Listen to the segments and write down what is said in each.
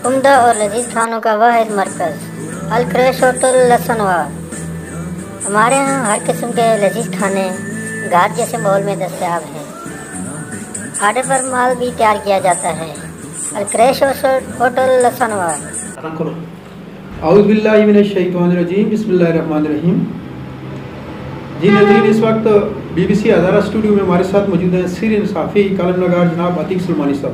عمدہ اور لذیذ کھانوں کا واحد مرکز الکریش ہوٹل لسنوار۔ ہمارے یہاں ہر قسم کے لذیذ کھانے گھر جیسے ماحول میں دستیاب ہیں۔ آرڈر پر مال بھی تیار کیا جاتا ہے۔ الکریش ہوٹل لسنوار۔ اعوذ باللہ من الشیطان الرجیم، بسم اللہ الرحمن الرحیم۔ جی ناظرین، اس وقت BBC ہزارہ اسٹوڈیو میں ہمارے ساتھ موجود ہیں سیرین صحافی کالم نگار جناب عتیق سلمانی صاحب۔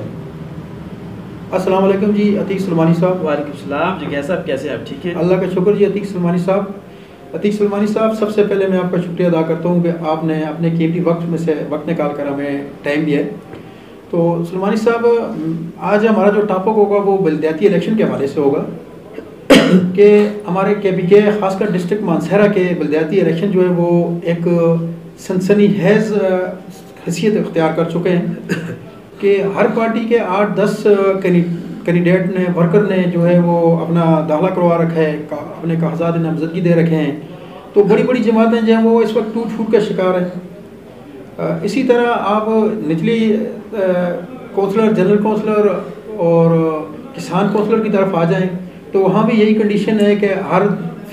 السلام علیکم جی عتیق سلمانی صاحب۔ وعلیکم السلام جی، کیسے آپ؟ ٹھیک ہیں، اللہ کا شکر جی عتیق سلمانی صاحب۔ عتیق سلمانی صاحب، سب سے پہلے میں آپ کا شکریہ ادا کرتا ہوں کہ آپ نے اپنے قیمتی وقت میں سے وقت نکال کر ہمیں ٹائم دیا ہے۔ تو سلمانی صاحب، آج ہمارا جو ٹاپک ہوگا وہ بلدیاتی الیکشن کے حوالے سے ہوگا کہ ہمارے KPK کے خاص کر ڈسٹرکٹ مانسہرہ کے بلدیاتی الیکشن جو ہے وہ ایک سنسنی خیز حیثیت اختیار کر چکے ہیں کہ ہر پارٹی کے 8-10 کینڈیڈیٹ نے ورکر نے جو ہے وہ اپنا داخلہ کروا رکھا ہے، اپنے کاغذات نامزدگی دے رکھے ہیں۔ تو بڑی بڑی جماعتیں جو ہیں وہ اس وقت ٹوٹ پھوٹ کا شکار ہیں۔ اسی طرح آپ نچلی کونسلر، جنرل کونسلر اور کسان کونسلر کی طرف آ جائیں تو وہاں بھی یہی کنڈیشن ہے کہ ہر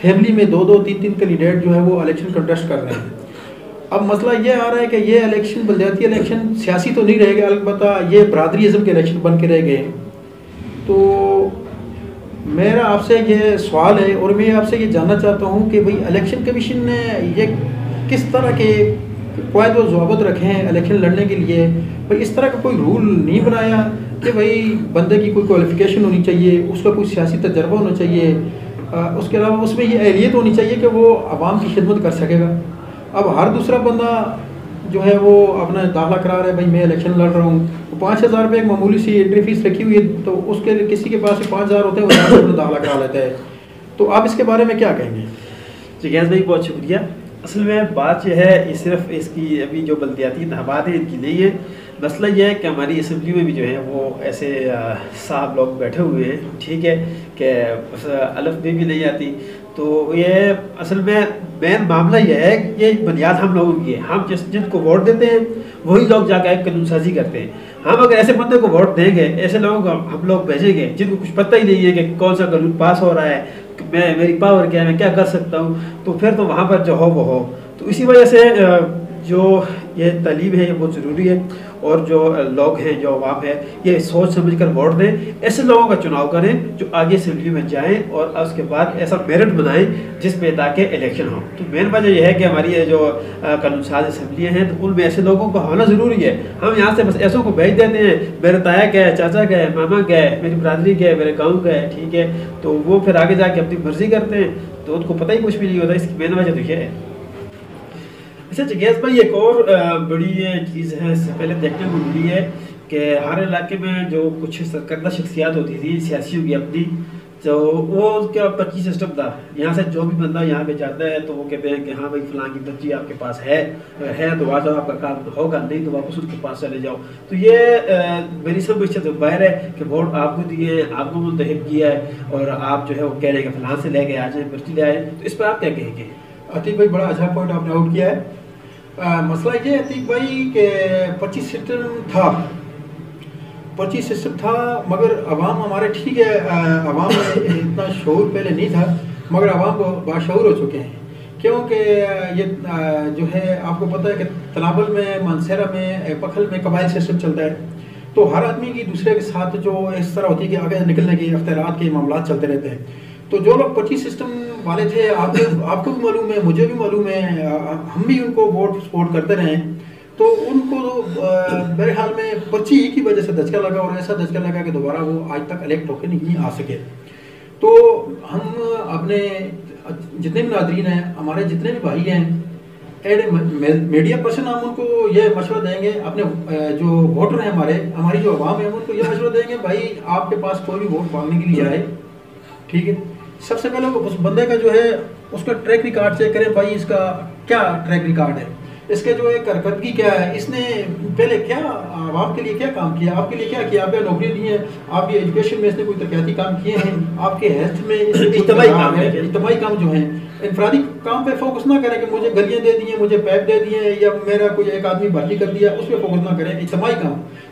فیملی میں 2-3 کینڈیڈیٹ جو ہے وہ الیکشن کنٹیسٹ کر رہے ہیں۔ اب مسئلہ یہ آ رہا ہے کہ یہ الیکشن بلدیاتی الیکشن سیاسی تو نہیں رہے گا، البتہ یہ برادری ازم کے الیکشن بن کے رہ گئے ہیں۔ تو میرا آپ سے یہ سوال ہے اور میں آپ سے یہ جاننا چاہتا ہوں کہ بھئی الیکشن کمیشن نے یہ کس طرح کے قواعد و ضوابط رکھے ہیں الیکشن لڑنے کے لیے؟ بھئی اس طرح کا کوئی رول نہیں بنایا کہ بھئی بندے کی کوئی کوالیفیکیشن ہونی چاہیے، اس کا کوئی سیاسی تجربہ ہونا چاہیے، اس کے علاوہ اس میں یہ اہلیت ہونی چاہیے کہ وہ عوام کی خدمت کر سکے گا۔ اب ہر دوسرا بندہ جو ہے وہ اپنا داخلہ کرا رہا ہے، بھائی میں الیکشن لڑ رہا ہوں، 5000 روپے ایک معمولی سی انٹری فیس رکھی ہوئی ہے، تو اس کے کسی کے پاس 5000 ہوتے ہیں وہ اپنا داخلہ کرا لیتا ہے۔ تو آپ اس کے بارے میں کیا کہیں گے؟ جی گیس بھائی، بہت شکریہ۔ اصل میں بات یہ ہے، یہ صرف اس کی ابھی جو بلدیاتی انتخابات ہیں ان کی نہیں ہے، مسئلہ یہ ہے کہ ہماری اسمبلی میں بھی جو ہے وہ ایسے صاحب لوگ بیٹھے ہوئے ہیں، ٹھیک ہے، کہ الف بھی نہیں آتی۔ تو یہ اصل میں مین معاملہ یہ ہے کہ یہ بنیاد ہم لوگوں کی ہے۔ ہم جن کو ووٹ دیتے ہیں وہی لوگ جا کے قانون سازی کرتے ہیں۔ ہم اگر ایسے بندے کو ووٹ دیں گے، ایسے لوگوں کو ہم لوگ بھیجیں گے جن کو کچھ پتہ ہی نہیں ہے کہ کون سا قانون پاس ہو رہا ہے، میری پاور کیا ہے، میں کیا کر سکتا ہوں، تو پھر تو وہاں پر جو ہو وہ ہو۔ تو اسی وجہ سے جو یہ تعلیم ہے یہ بہت ضروری ہے، اور جو لوگ ہیں، جو عوام ہے، یہ سوچ سمجھ کر ووٹ دیں، ایسے لوگوں کا چناؤ کریں جو آگے اسمبلی میں جائیں اور اس کے بعد ایسا میرٹ بنائیں جس پہ تاکہ الیکشن ہو۔ تو مین وجہ یہ ہے کہ ہماری یہ جو قانون ساز اسمبلیاں ہیں تو ان میں ایسے لوگوں کا ہونا ضروری ہے۔ ہم یہاں سے بس ایسوں کو بھیج دیتے ہیں، میرے تایا گئے، چاچا گئے، ماما گئے، میری برادری گئے، میرے گاؤں گئے، ٹھیک ہے، تو وہ پھر آگے جا کے اپنی مرضی کرتے ہیں، تو ان کو پتہ ہی کچھ بھی نہیں ہوتا۔ اس کی مین وجہ تو یہ ہے۔ اچھا جگیز بھائی، ایک اور بڑی چیز ہے، اس سے پہلے دیکھنے کو ملی ہے کہ ہر علاقے میں جو کچھ سرکردہ شخصیات ہوتی تھی سیاسیوں کی اپنی، تو وہ کیا پرچی سسٹم تھا۔ یہاں سے جو بھی بندہ یہاں پہ جاتا ہے تو وہ کہتے ہیں کہ ہاں بھائی فلاں کی پرچی آپ کے پاس ہے تو آ جاؤ، آپ کا کام ہوگا، نہیں تو واپس ان کے پاس چلے جاؤ۔ تو یہ میری سمجھ سے باہر ہے کہ ووٹ آپ کو دیے ہیں، آپ کو منتخب کیا ہے، اور آپ جو ہے وہ کہہ رہے ہیں کہ فلاں سے لے کے آ جائیں، پرچی لے آئے، تو اس پر آپ کیا کہیں گے؟ عتیق بھائی، بڑا اچھا پوائنٹ آپ نے آؤٹ کیا ہے۔ مسئلہ یہ ہے عتیق بھائی کہ پرچی سسٹم تھا، مگر عوام ہمارے ٹھیک ہے، عوام میں اتنا شعور پہلے نہیں تھا، مگر عوام کو باشعور ہو چکے ہیں، کیونکہ یہ جو ہے آپ کو پتہ ہے کہ تنابل میں، مانسہرہ میں، پکھل میں قبائل سسٹم چلتا ہے، تو ہر آدمی کی دوسرے کے ساتھ جو اس طرح ہوتی ہے کہ آگے نکلنے کے اختیارات کے معاملات چلتے رہتے ہیں۔ تو جو لوگ پرچی سسٹم والے تھے، آپ کو بھی معلوم ہے، مجھے بھی معلوم ہے، ہم بھی ان کو ووٹ سپورٹ کرتے رہے، تو ان کو میرے خیال میں پرچی کی وجہ سے دھچکا لگا، اور ایسا دھچکا لگا کہ دوبارہ وہ آج تک الیکٹ ہو کے نہیں آ سکے۔ تو ہم اپنے جتنے بھی ناظرین ہیں، ہمارے جتنے بھی بھائی ہیں، میڈیا پرسن، ہم ان کو یہ مشورہ دیں گے، اپنے جو ووٹر ہیں، ہماری جو عوام ہے، ہم ان کو یہ مشورہ دیں گے، بھائی آپ کے پاس کوئی بھی ووٹ مانگنے کے لیے آئے، ٹھیک ہے، سب سے پہلے اس بندے کا جو ہے اس کا ٹریک ریکارڈ چیک کریں، بھائی اس کا کیا ٹریک ریکارڈ ہے، اس کے جو ہے کارکردگی کیا ہے، اس نے پہلے کیا عوام کے لیے کیا کام کیا، آپ کے لیے کیا کیا، آپ نے نوکری دی ہے، آپ کی ایجوکیشن میں اس نے کوئی ترقیاتی کام کیے ہیں، آپ کے ہیلتھ میں اجتماعی کام جو ہیں، انفرادی کام پہ فوکس نہ کریں کہ مجھے گلیاں دے دی ہیں، مجھے پیپ دے دیے ہیں، یا میرا کوئی ایک آدمی بھرتی کر دیا، اس پہ فوکس نہ کریں، اجتماعی کام۔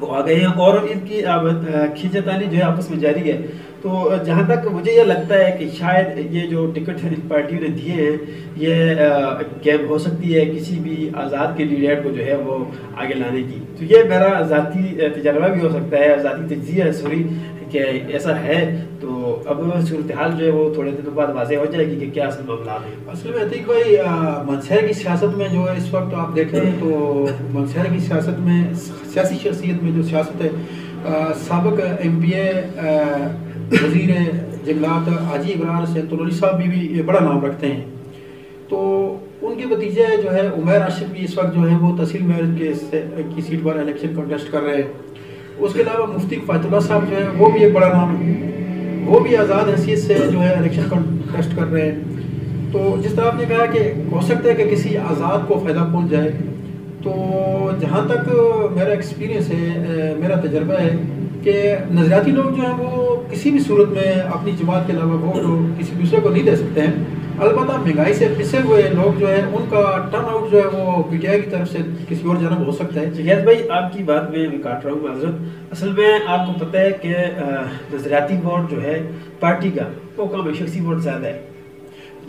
وہ آ گئے ہیں اور ان کی کھینچتانی جو ہے آپس میں جاری ہے. تو جہاں تک مجھے یہ لگتا ہے کہ شاید یہ جو ٹکٹ ان پارٹیوں نے دیے ہیں یہ گیم ہو سکتی ہے کسی بھی آزاد کینڈیڈیٹ کو جو ہے وہ آگے لانے کی. تو یہ میرا ذاتی تجربہ بھی ہو سکتا ہے, ذاتی تجزیہ ہے سوری کہ ایسا ہے. تو اب صورتحال جو ہے وہ تھوڑے دنوں بعد واضح ہو جائے گی کہ کیا اصل معاملات ہیں. اصل میں عتیق بھائی منصہر کی سیاست میں جو ہے اس وقت آپ دیکھیں تو منصہر کی سیاست میں سیاسی شخصیت میں جو سیاست ہے سابق ایم پی اے وزیر جنگلات حاجی ابرار حسین طلولی صاحب بھی بڑا نام رکھتے ہیں. تو ان کے بھتیجے جو ہے عمیر عاشق بھی اس وقت جو ہے وہ تحصیل میرج کی سیٹ پر الیکشن کنٹیسٹ کر رہے ہیں. اس کے علاوہ مفتی کفایت اللہ صاحب جو ہے وہ بھی ایک بڑا نام ہے, وہ بھی آزاد حیثیت سے جو ہے الیکشن کنٹیسٹ کر رہے ہیں. تو جس طرح آپ نے کہا کہ ہو سکتا ہے کہ کسی آزاد کو فائدہ پہنچ جائے, تو جہاں تک میرا ایکسپیرینس ہے, میرا تجربہ ہے کہ نظریاتی لوگ جو ہیں وہ کسی بھی صورت میں اپنی جماعت کے علاوہ ووٹ کسی دوسرے کو نہیں دے سکتے ہیں. البتہ مہنگائی سے پسے ہوئے لوگ جو ہیں ان کا ٹرن آؤٹ جو ہے وہ پی ٹی آئی کی طرف سے کسی اور جانب ہو سکتا ہے. جہیز بھائی آپ کی بات میں کاٹ رہا ہوں معذرت. اصل میں آپ کو پتہ ہے کہ نظریاتی ووٹ جو ہے پارٹی کا وہ کم ہے, شخصی ووٹ زیادہ ہے.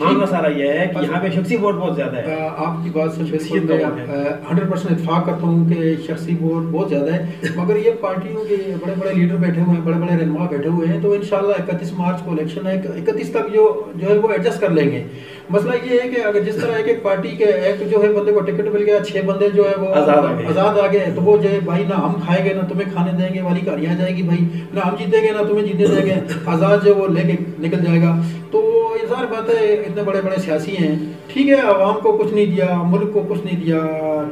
معاملہ سارا یہ ہے کہ یہاں پہ شخصی ووٹ بہت زیادہ ہے. آپ کی بات سے بالکل میں 100% اتفاق کرتا ہوں کہ شخصی ووٹ بہت زیادہ ہے, مگر یہ پارٹیوں کے بڑے بڑے لیڈر بیٹھے ہوئے ہیں, بڑے بڑے رہنما بیٹھے ہوئے ہیں, تو انشاءاللہ 31 مارچ کو الیکشن ہے, 31 تک جو ہے وہ ایڈجسٹ کر لیں گے. مسئلہ یہ ہے کہ اگر جس طرح ایک پارٹی کے ایک جو ہے بندے کو ٹکٹ مل گیا, 6 بندے جو ہے وہ آزاد آ گئے, تو وہ جو ہے بھائی نہ ہم کھائیں گے نہ تمہیں کھانے دیں گے والی کہانی آ جائے گی, بھائی نہ ہم جیتیں گے نہ تمہیں جیتنے دیں گے, آزاد جو وہ لے کے نکل جائے گا. تو یہ ظاہر بات ہے اتنے بڑے بڑے سیاسی ہیں, ٹھیک ہے عوام کو کچھ نہیں دیا, ملک کو کچھ نہیں دیا,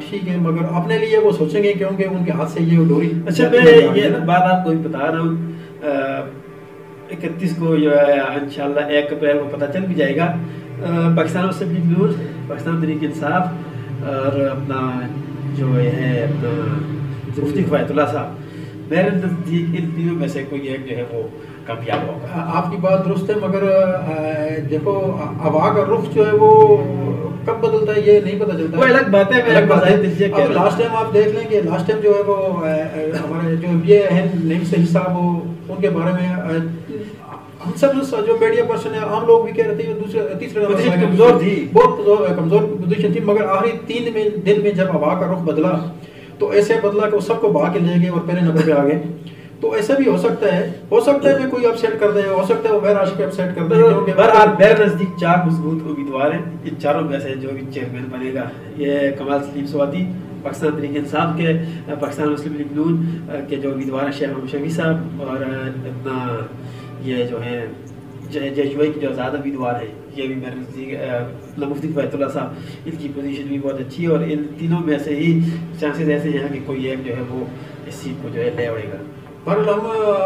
ٹھیک ہے, مگر اپنے لیے وہ سوچیں گے کیونکہ ان کے ہاتھ سے یہ ڈوری. اچھا میں یہ بات آپ کو بھی بتا رہا ہوں, 31 کو جو ہے انشاءاللہ 1 اپریل کو پتہ چل بھی جائے گا. پاکستان مسلم لیگ نون, پاکستان تحریک انصاف اور اپنا جو ہے اپنا مفتی کفایت اللہ صاحب, میرے نزدیک ان تینوں میں سے کوئی ایک جو ہے وہ کامیاب ہوگا. آپ کی بات درست ہے, مگر دیکھو ہوا کا رخ جو ہے وہ کب بدلتا ہے یہ نہیں پتہ چلتا. وہ الگ بات ہے. اب لاسٹ ٹائم آپ دیکھ لیں کہ لاسٹ ٹائم جو ہے وہ ہمارے جو یہ ہیں نعیم سہیل صاحب, ان کے بارے میں ہم سب جو میڈیا پرسن ہیں عام لوگ بھی کہہ رہے تھے دوسرے تیسرے کمزور تھی, بہت کمزور پوزیشن تھی, مگر آخری 3 دن میں جب ہوا کا رخ بدلا تو ایسے بدلا کہ وہ سب کو بہا کے لے گئے اور پہلے نمبر پہ آ گئے. تو ایسا بھی ہو سکتا ہے میں کوئی اپسیٹ کر دے, ہو سکتا ہے وہ عمیر عاشق اپسیٹ کر دے. بہرحال میرے نزدیک 4 مضبوط امیدوار ہیں. ان چاروں میں سے جو بھی چیئرمین بنے گا, یہ کمال سلیم سواتی پاکستان تحریک انصاف کے, پاکستان مسلم لیگ نون کے جو امیدوار ہیں شیخ محمد شفیع صاحب, اور اپنا یہ جو ہیں جے یو اے کے جو آزاد امیدوار ہیں یہ بھی میرے نزدیک مفتی کفایت اللہ صاحب, ان کی پوزیشن بھی بہت اچھی ہے. اور ان تینوں میں سے ہی چانسز ایسے ہیں کہ کوئی ایک جو ہے وہ اس سیٹ کو جو ہے لے اڑے گا. بہرحال ہم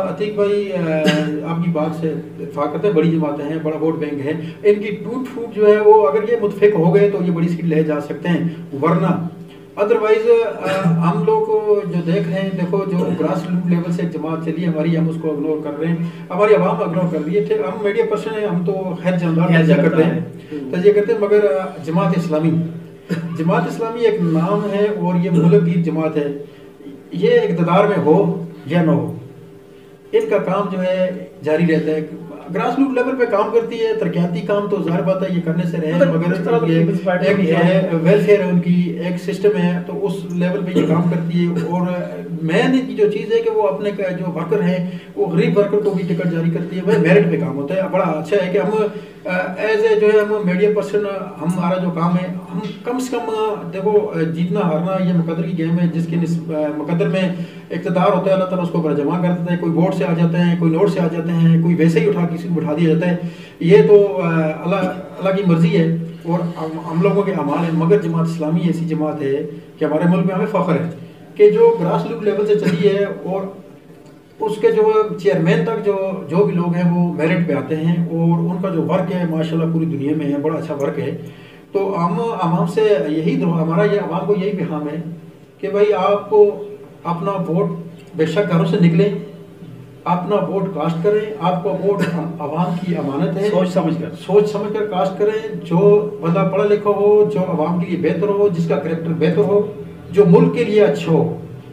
عتیق بھائی آپ کی بات سے اتفاق کرتے ہیں, بڑی جماعتیں ہیں, بڑا ووٹ بینک ہے, ان کی ٹوٹ پھوٹ جو ہے وہ اگر یہ متفق ہو گئے تو یہ بڑی سیٹ لے جا سکتے ہیں, ورنہ ادروائز ہم لوگ جو دیکھ رہے ہیں, دیکھو جو گراس روٹ لیول سے جماعت چلی ہماری, ہم اس کو اگنور کر رہے ہیں, ہماری عوام اگنور کر رہی ہے. ہم میڈیا پرسن ہیں, ہم تو خیر جاندار تجزیہ کرتے ہیں, مگر جماعت اسلامی ایک نام ہے اور یہ ملک گیر جماعت ہے. یہ اقتدار میں ہو یا نہ ہو, ان کا کام جو ہے جاری رہتا ہے, گراس روٹ لیول پہ کام کرتی ہے. ترقیاتی کام تو ظاہر بات ہے یہ کرنے سے رہے, مگر ایک جو ہے ویلفیئر ہے ان کی, ایک سسٹم ہے, تو اس لیول پہ یہ کام کرتی ہے. اور مین کی جو چیز ہے کہ وہ اپنے جو ورکر ہیں وہ غریب ورکر کو بھی ٹکٹ جاری کرتی ہے. وہ میرٹ پہ کام ہوتا ہے. بڑا اچھا ہے کہ ہم ایز اے جو ہے ہم میڈیا پرسن, ہمارا جو کام ہے, ہم کم سے کم دیکھو جیتنا ہارنا یہ مقدر کی گیم ہے, جس کے مقدر میں اقتدار ہوتا ہے اللہ تعالیٰ اس کو جمع کر دیتا ہے. کوئی ووٹ سے آ جاتے ہیں, کوئی نوٹ سے آ جاتے ہیں, کوئی ویسے ہی کسی کو بٹھا دیا جاتا ہے. یہ تو اللہ کی مرضی ہے اور ہم لوگوں کے اعمال ہیں. مگر جماعت اسلامی ایسی جماعت ہے کہ ہمارے ملک میں ہمیں فخر ہے کہ جو گراس روٹ لیول سے چلی ہے, اور اس کے جو چیئرمین تک جو بھی لوگ ہیں وہ میرٹ پہ آتے ہیں, اور ان کا جو ورک ہے ماشاءاللہ پوری دنیا میں ہے, بڑا اچھا ورک ہے. تو ہم عوام سے ہمارا یہ عوام کو یہی پیغام ہے کہ بھائی آپ کو اپنا ووٹ بے شک گھروں سے نکلیں, اپنا ووٹ کاسٹ کریں. آپ کا ووٹ عوام کی امانت ہے, سوچ سمجھ کر کاسٹ کریں. جو بندہ پڑھا لکھا ہو, جو عوام کے لیے بہتر ہو, جس کا کریکٹر بہتر ہو, جو ملک کے لیے اچھا ہو,